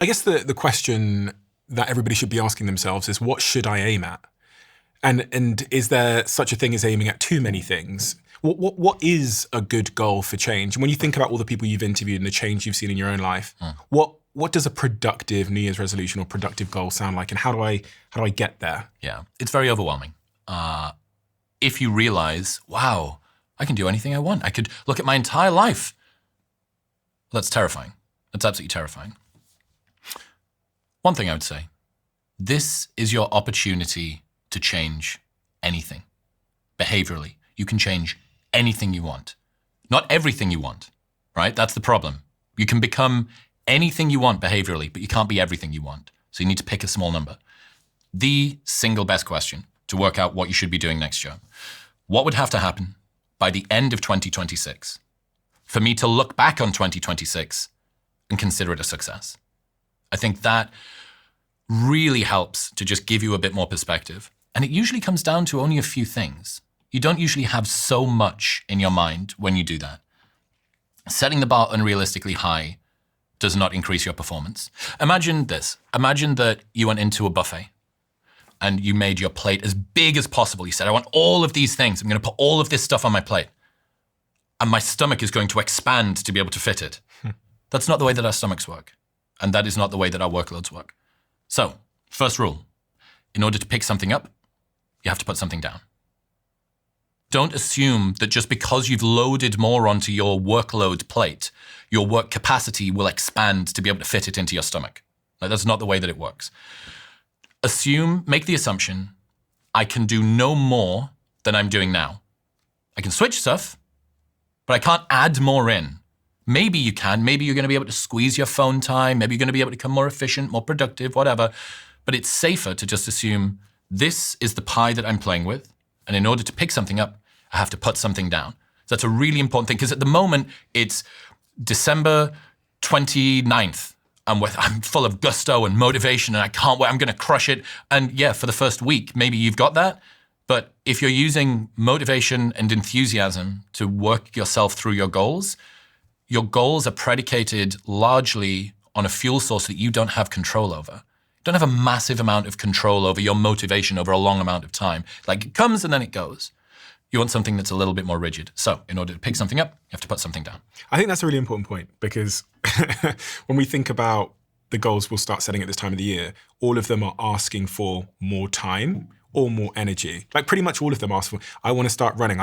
I guess the question that everybody should be asking themselves is, what should I aim at? And is there such a thing as aiming at too many things? What is a good goal for change? And when you think about all the people you've interviewed and the change you've seen in your own life, what does a productive New Year's resolution or productive goal sound like? And how do I get there? Yeah, it's very overwhelming. If you realize, wow, I can do anything I want. I could look at my entire life. That's terrifying. That's absolutely terrifying. One thing I would say, this is your opportunity to change anything. Behaviorally, you can change anything you want. Not everything you want, right? That's the problem. You can become anything you want behaviorally, but you can't be everything you want. So you need to pick a small number. The single best question to work out what you should be doing next year. What would have to happen by the end of 2026 for me to look back on 2026 and consider it a success? I think that really helps to just give you a bit more perspective. And it usually comes down to only a few things. You don't usually have so much in your mind when you do that. Setting the bar unrealistically high does not increase your performance. Imagine this. Imagine that you went into a buffet and you made your plate as big as possible. You said, I want all of these things. I'm going to put all of this stuff on my plate. And my stomach is going to expand to be able to fit it. That's not the way that our stomachs work. And that is not the way that our workloads work. So, first rule, in order to pick something up, you have to put something down. Don't assume that just because you've loaded more onto your workload plate, your work capacity will expand to be able to fit it into your stomach. That's not the way that it works. Make the assumption, I can do no more than I'm doing now. I can switch stuff, but I can't add more in. Maybe you can. Maybe you're going to be able to squeeze your phone time. Maybe you're going to be able to become more efficient, more productive, whatever. But it's safer to just assume this is the pie that I'm playing with. And in order to pick something up, I have to put something down. So that's a really important thing, because at the moment it's December 29th. I'm full of gusto and motivation and I can't wait. I'm going to crush it. And yeah, for the first week, maybe you've got that. But if you're using motivation and enthusiasm to work yourself through your goals are predicated largely on a fuel source that you don't have control over. You don't have a massive amount of control over your motivation over a long amount of time. Like, it comes and then it goes. You want something that's a little bit more rigid. So in order to pick something up, you have to put something down. I think that's a really important point, because when we think about the goals we'll start setting at this time of the year, all of them are asking for more time or more energy. Like, pretty much all of them ask for, I want to start running.